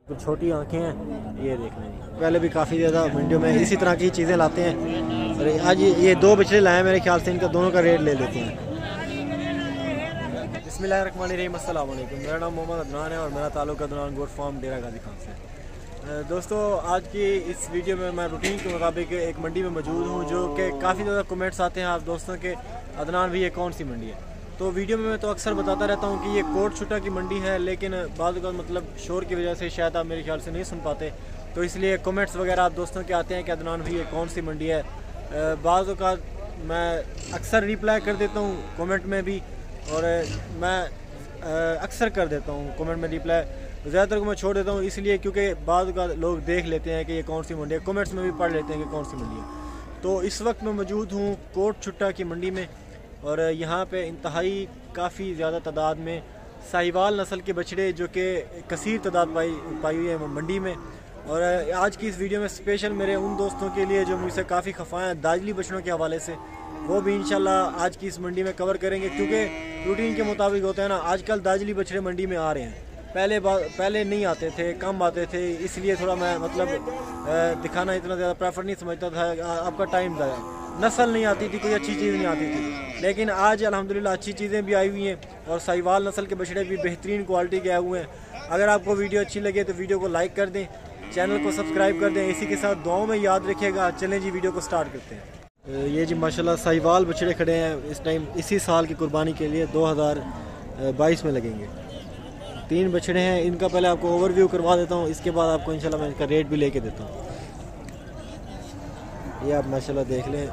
कुछ छोटी आंखें हैं, ये देख लें। पहले भी काफ़ी ज़्यादा मंडियों में इसी तरह की चीज़ें लाते हैं और आज ये 2 बछड़े लाए मेरे ख्याल से, इनका दोनों का रेट ले लेते हैं। बिस्मिल्लाहिर्रहमानिर्रहीम, अस्सलाम वालेकुम। मेरा नाम मोहम्मद अदनान है और मेरा ताल्लुक अदनान गोट फार्म डेरा गाजी खान से। दोस्तों, आज की इस वीडियो में मैं रूटीन के मुताबिक एक मंडी में मौजूद हूँ, जो कि काफ़ी ज़्यादा कमेंट्स आते हैं आप दोस्तों के, अदनान भी ये कौन सी मंडी है। तो वीडियो में मैं तो अक्सर बताता रहता हूँ कि ये कोट छुट्टा की मंडी है, लेकिन बाद मतलब शोर की वजह से शायद आप मेरे ख्याल से नहीं सुन पाते, तो इसलिए कमेंट्स वगैरह आप दोस्तों के आते हैं कि अदनान भी ये कौन सी मंडी है। बाद का मैं अक्सर रिप्लाई कर देता हूँ कमेंट में भी, और मैं अक्सर कर देता हूँ कमेंट में रिप्लाई, ज़्यादातर को मैं छोड़ देता हूँ इसलिए क्योंकि बाद का लोग देख लेते हैं कि ये कौन सी मंडी है, कमेंट्स में भी पढ़ लेते हैं कि कौन सी मंडी है। तो इस वक्त मैं मौजूद हूँ कोट छुट्टा की मंडी में, और यहाँ पे इंतहाई काफ़ी ज़्यादा तादाद में साहिवाल नस्ल के बछड़े जो कि कसीर तादाद पाई हुई है मंडी में। और आज की इस वीडियो में स्पेशल मेरे उन दोस्तों के लिए जो मुझसे काफ़ी खफा हैं दाजली बछड़ों के हवाले से, वो भी इंशाल्लाह आज की इस मंडी में कवर करेंगे, क्योंकि रूटीन के मुताबिक होता है ना, आजकल दाजली बछड़े मंडी में आ रहे हैं। पहले नहीं आते थे, कम आते थे, इसलिए थोड़ा मैं दिखाना इतना ज़्यादा प्रेफर नहीं समझता था। आपका टाइम था, नस्ल नहीं आती थी, कोई अच्छी चीज़ नहीं आती थी, लेकिन आज अल्हम्दुलिल्लाह अच्छी चीज़ें भी आई हुई हैं और साहिवाल नस्ल के बछड़े भी बेहतरीन क्वालिटी के आए हुए हैं। अगर आपको वीडियो अच्छी लगे तो वीडियो को लाइक कर दें, चैनल को सब्सक्राइब कर दें, इसी के साथ दुआओं में याद रखिएगा। चलें जी, वीडियो को स्टार्ट करते हैं। ये जी माशाल्लाह साहिवाल बछड़े खड़े हैं इस टाइम, इसी साल की कुर्बानी के लिए 2022 में लगेंगे। 3 बछड़े हैं, इनका पहले आपको ओवरव्यू करवा देता हूँ, इसके बाद आपको इंशाल्लाह मैं इनका रेट भी लेके देता हूँ। ये आप माशाल्लाह देख लें,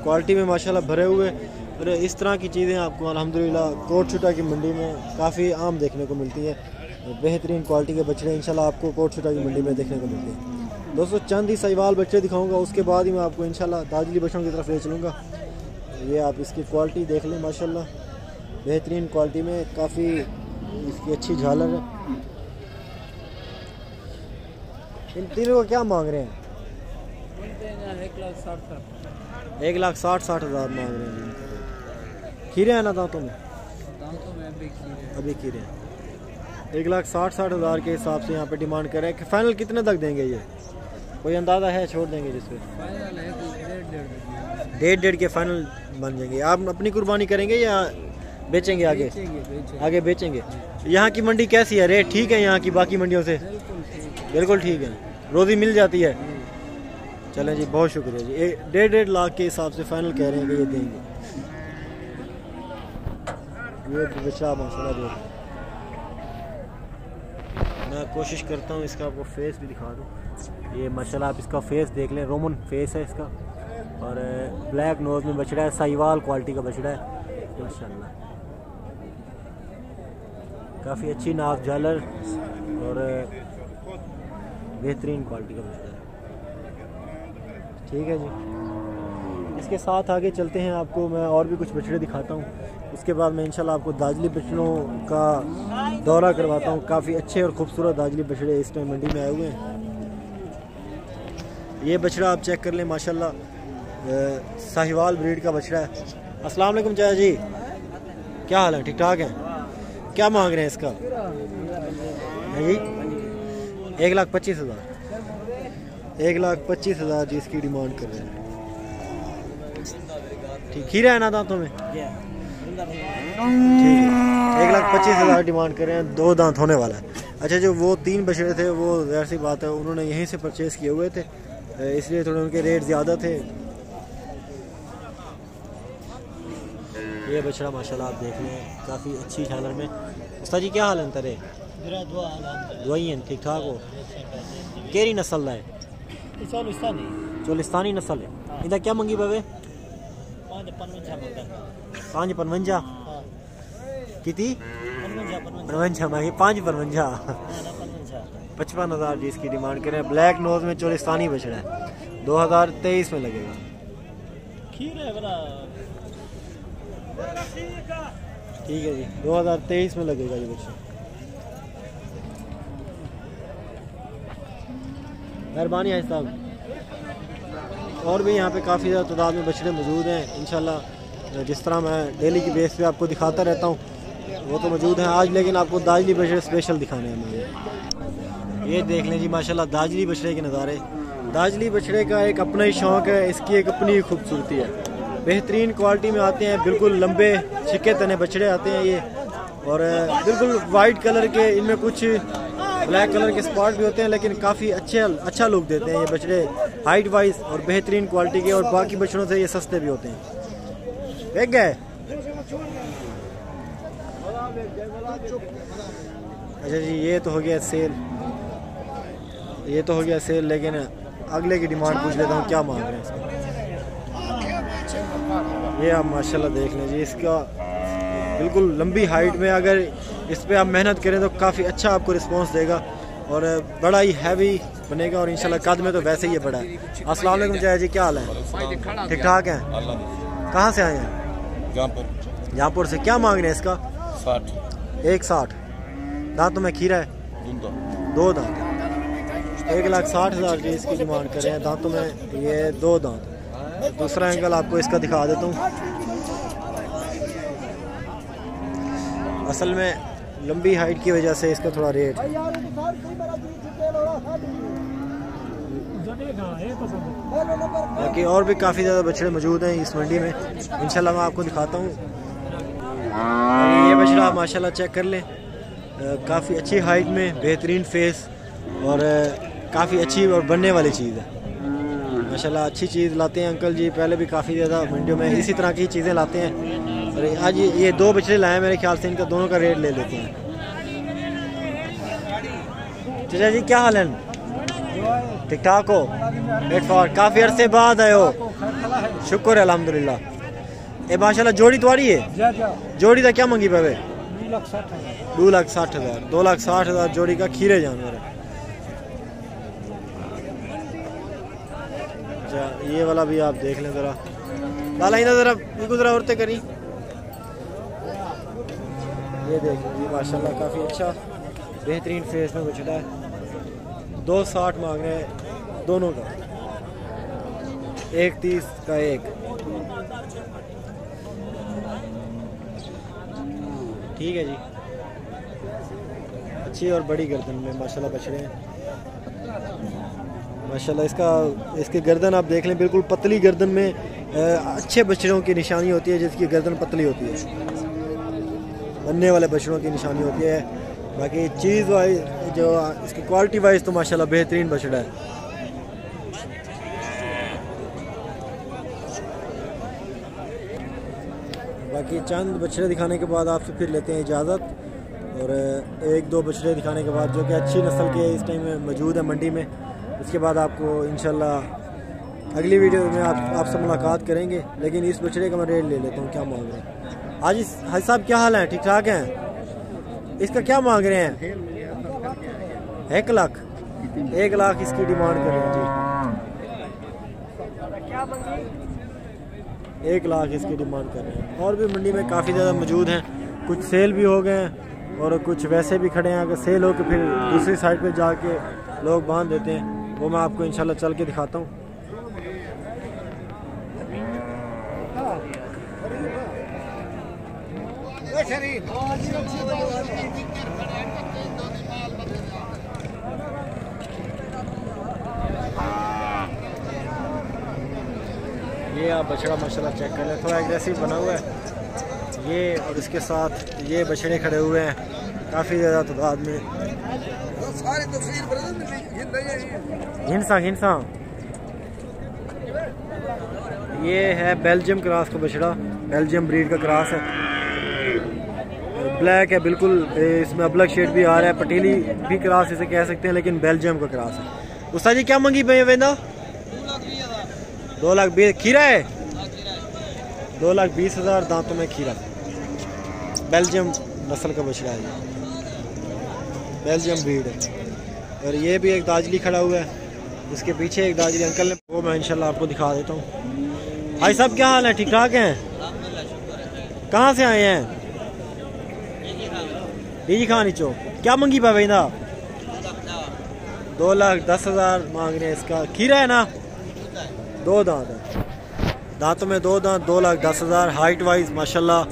क्वालिटी में माशाल्लाह भरे हुए, और इस तरह की चीज़ें आपको अल्हम्दुलिल्लाह कोट छुट्टा की मंडी में काफ़ी आम देखने को मिलती है। बेहतरीन क्वालिटी के बछड़े इंशाल्लाह आपको कोट छुट्टा की मंडी में देखने को मिलते हैं। दोस्तों, चंद ही साहिवाल बच्चे दिखाऊंगा, उसके बाद ही मैं आपको इंशाल्लाह दाजली बछड़ों की तरफ ले चलूँगा। ये आप इसकी क्वालिटी देख लें, माशाल्लाह बेहतरीन क्वालिटी में, काफ़ी इसकी अच्छी झालर है। इन तीनों को क्या मांग रहे हैं? 1,60,000 मांग रहे हैं। खीरे हैं ना दांतों में? अभी खीरे हैं। 1,60,000 के हिसाब से यहाँ पे डिमांड कर रहे हैं। फाइनल कितने तक देंगे? ये कोई अंदाज़ा है? छोड़ देंगे जिसपे 1.5 के फाइनल बन जाएंगे। आप अपनी कुर्बानी करेंगे या बेचेंगे? आगे बेचेंगे। यहाँ की मंडी कैसी है? रेट ठीक है यहाँ की बाकी मंडियों से? बिल्कुल ठीक है, रोज़ी मिल जाती है। चलें जी, बहुत शुक्रिया जी। 1.5 लाख के हिसाब से फाइनल कह रहे हैं कि ये देंगे। ये बच्चा माशाल्लाह देख, मैं कोशिश करता हूँ इसका आपको फेस भी दिखा दूँ। ये माशाल्लाह आप इसका फेस देख लें, रोमन फेस है इसका, और ब्लैक नोज में बछड़ा है, साहिवाल क्वालिटी का बछड़ा है माशाल्लाह। काफ़ी अच्छी नाक झालर और बेहतरीन क्वालिटी का बछड़ा है। ठीक है जी, इसके साथ आगे चलते हैं, आपको मैं और भी कुछ बछड़े दिखाता हूँ, उसके बाद मैं इंशाल्लाह आपको दाजली बछड़ों का दौरा करवाता हूँ। काफ़ी अच्छे और ख़ूबसूरत दाजली बछड़े इस टाइम मंडी में आए हुए हैं। ये बछड़ा आप चेक कर लें, माशाल्लाह साहिवाल ब्रीड का बछड़ा है। अस्सलाम वालेकुम चाचा जी, क्या हाल है? ठीक ठाक है। क्या मांग रहे हैं इसका? 1,25,000। 1,25,000 जी इसकी डिमांड कर रहे हैं। ठीक, खीरा है ना दांतों में? ठीक है, 1,25,000 डिमांड कर रहे हैं, 2 दांत होने वाला है। अच्छा, जो वो 3 बछड़े थे वो ज़ाहिर सी बात है उन्होंने यहीं से परचेज़ किए हुए थे, इसलिए थोड़े उनके रेट ज़्यादा थे। ये बछड़ा माशाल्लाह आप देख लें, काफ़ी अच्छी झालर में। उस्ताद जी क्या हाल है? अंतर है दुआई हैं, ठीक ठाक हो? केरी नस्ल है? चोलिस्तानी नस्ल है। इधर क्या मंगी बाबे? 5,55 कितनी? 55 मांगी। 5,55 55,000 जी इसकी डिमांड करें। ब्लैक नोज में चोलिस्तानी बछड़ा है, 2023 में लगेगा। ठीक है जी, 2023 में लगेगा ये बछड़ा। मेहरबानी है साहब। और भी यहाँ पे काफ़ी ज़्यादा तादाद में बछड़े मौजूद हैं। इंशाल्लाह जिस तरह मैं डेली की बेस पे आपको दिखाता रहता हूँ वो तो मौजूद हैं आज, लेकिन आपको दाजली बछड़े स्पेशल दिखाने हैं। ये देख लें जी माशाल्लाह दाजली बछड़े के नज़ारे। दाजली बछड़े का एक अपना ही शौक़ है, इसकी एक अपनी खूबसूरती है। बेहतरीन क्वालिटी में आते हैं, बिल्कुल लंबे छिके तने बछड़े आते हैं ये, और बिल्कुल वाइट कलर के, इनमें कुछ ब्लैक कलर के स्पॉट भी होते हैं, लेकिन काफ़ी अच्छा लुक देते हैं ये बछड़े हाइट वाइज और बेहतरीन क्वालिटी के, और बाकी बछड़ों से ये सस्ते भी होते हैं। देख गए? अच्छा जी, ये तो हो गया सेल, लेकिन अगले की डिमांड पूछ लेता हूँ, क्या मांग रहे हैं इसका। ये आप माशाल्लाह देख लें जी, इसका बिल्कुल लंबी हाइट में, अगर इस पे आप मेहनत करें तो काफ़ी अच्छा आपको रिस्पांस देगा, और बड़ा ही हैवी बनेगा, और इंशाल्लाह कद में तो वैसे ही ये बड़ा है। अस्सलाम वालेकुम जया जी, क्या हाल है? ठीक ठाक हैं? कहाँ से आए हैं? जहाँपुर से। क्या मांग रहे हैं इसका? 160। दांतों में खीरा है? 2 दांत। 1,60,000 की इसकी डिमांड कर रहे हैं। दांतों में ये 2 दांत। दूसरा एंगल आपको इसका दिखा देता हूँ। असल में लंबी हाइट की वजह से इसका थोड़ा रेट है। बाकी और भी काफ़ी ज़्यादा बछड़े मौजूद हैं इस मंडी में, इंशाल्लाह मैं आपको दिखाता हूँ। ये बछड़ा माशाल्लाह चेक कर लें, काफ़ी अच्छी हाइट में, बेहतरीन फेस, और काफ़ी अच्छी और बनने वाली चीज़ है माशाल्लाह। अच्छी चीज़ लाते हैं अंकल जी, पहले भी काफ़ी ज़्यादा मंडियों में इसी तरह की चीज़ें लाते हैं, और आज ये 2 बछड़े लाए हैं, मेरे ख्याल से इनका दोनों का रेट ले लेते हैं। चाचा जी क्या हाल है? ठीक ठाक हो? काफ़ी अरसे बाद आए हो, शुक्र है अल्हम्दुलिल्लाह। ये माशाल्लाह जोड़ी तुम्हारी है? जोड़ी का क्या मंगी पावे? 2,60,000। 2,60,000 जोड़ी का खीरे जानवर है। अच्छा, ये वाला भी आप देख लें ज़रा, लाला इधर ज़रा बिल्कुल ज़रा औरतें करी। ये देखिए माशाल्लाह काफ़ी अच्छा बेहतरीन फेस में बछड़ा है। 2,60 मांग रहे हैं दोनों का, 1,30 का एक। ठीक है जी, अच्छी और बड़ी गर्दन में माशाल्लाह बछड़े हैं माशाल्लाह। इसकी गर्दन आप देख लें, बिल्कुल पतली गर्दन में अच्छे बछड़ों की निशानी होती है, जिसकी गर्दन पतली होती है, बनने वाले बछड़ों की निशानी होती है। बाकी चीज़ वाइज जो इसकी क्वालिटी वाइज तो माशाल्लाह बेहतरीन बछड़ा है। बाकी चंद बछड़े दिखाने के बाद आपसे फिर लेते हैं इजाज़त, और 1-2 बछड़े दिखाने के बाद जो कि अच्छी नस्ल के इस टाइम में मौजूद है मंडी में, उसके बाद आपको इंशाल्लाह अगली वीडियो में आपसे मुलाकात करेंगे। लेकिन इस बछड़े का मैं रेट ले लेता हूँ, क्या मांग रहे हैं हाजी साहब? क्या हाल है? ठीक ठाक हैं? इसका क्या मांग रहे हैं? 1 लाख। 1 लाख इसकी डिमांड कर रहे हैं जी। 1 लाख इसकी डिमांड कर रहे हैं। और भी मंडी में काफ़ी ज़्यादा मौजूद हैं, कुछ सेल भी हो गए हैं और कुछ वैसे भी खड़े हैं। अगर सेल हो के फिर दूसरी साइड पे जाके लोग बांध देते हैं, वो मैं आपको इंशाल्लाह चल के दिखाता हूँ। ये आप बछड़ा माशाल्लाह चेक कर लें, थोड़ा एग्रेसिव बना हुआ है ये, और इसके साथ ये बछड़े खड़े हुए हैं काफ़ी ज़्यादा तादाद में। हिंसा ये है बेल्जियम क्रॉस का बछड़ा, बेल्जियम ब्रीड का क्रॉस है, ब्लैक है बिल्कुल, इसमें अब्लक शेड भी आ रहा है, पटीली भी क्रॉस इसे कह सकते हैं, लेकिन बेल्जियम का क्रॉस है। उस्ताद जी क्या मंगी वेंदा? 2,20,000। खीरा है? 2,20,000 दांतों में खीरा, बेल्जियम नस्ल का बछड़ा है, बेल्जियम ब्रीड है। और ये भी एक दाजली खड़ा हुआ है, उसके पीछे एक दाजली अंकल ने, वो मैं इंशाल्लाह आपको दिखा देता हूँ। भाई साहब क्या हाल है? ठीक ठाक हैं? कहाँ से आए हैं? डीजी खानी चौक। क्या मंगी पावे? 2,10,000 मांग रहे हैं इसका। खीरा है ना? 2 दांत है, दांतों में 2 दांत। 2,10,000। हाइट वाइज माशाल्लाह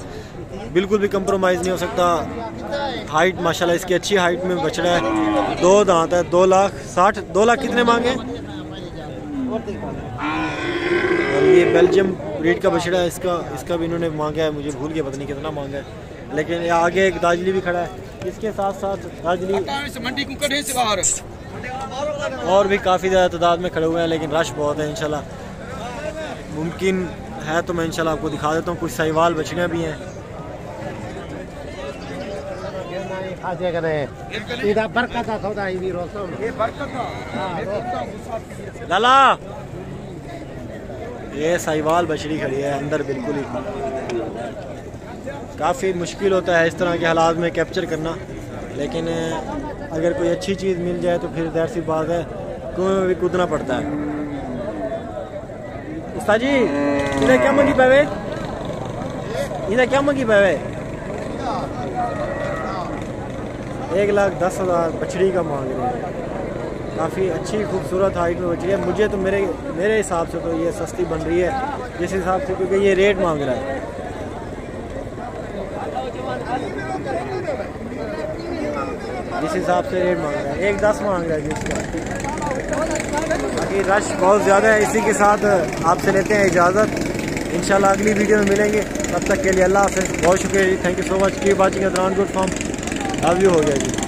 बिल्कुल भी कंप्रोमाइज़ नहीं हो सकता, हाइट माशाल्लाह इसकी अच्छी हाइट में बछड़ा है। 2 दांत है। 2,60,000 2 लाख कितने मांगे? और ये बेल्जियम ब्रीड का बछड़ा है। इसका भी इन्होंने मांगा है, मुझे भूल गया पता नहीं कितना मांगा है। लेकिन आगे एक दाजली भी खड़ा है, इसके साथ साथ दाजली और भी काफ़ी ज़्यादा तादाद में खड़े हुए हैं। लेकिन रश बहुत है। इंशाल्लाह मुमकिन है तो मैं इंशाल्लाह आपको दिखा देता हूँ। कुछ साहिवाल बछड़ियाँ भी हैं। लाला ये साहिवाल बछड़ी खड़ी है अंदर बिल्कुल ही। काफ़ी मुश्किल होता है इस तरह के हालात में कैप्चर करना, लेकिन अगर कोई अच्छी चीज़ मिल जाए तो फिर ज़ाहिर सी बात है कुएं में भी कूदना पड़ता है। उस्ताद जी इधर क्या मंगी पावे? इधर क्या मंगी पावे? 1,10,000 बछड़ी का मांग रहे हैं। काफ़ी अच्छी खूबसूरत हाइट में बछड़ी है। मुझे तो मेरे हिसाब से तो ये सस्ती बन रही है जिस हिसाब से, क्योंकि ये रेट मांग रहा है। जिस हिसाब से रेट मांग रहा है 1,10 मांग रहा है जिसका। बाकी रश बहुत ज़्यादा है। इसी के साथ आपसे लेते हैं इजाज़त। इंशाल्लाह अगली वीडियो में मिलेंगे। तब तक के लिए अल्लाह हाफ़िज़। बहुत शुक्रिया जी। Thank you so much. Keep watching at the good form. Love you हो गया जी।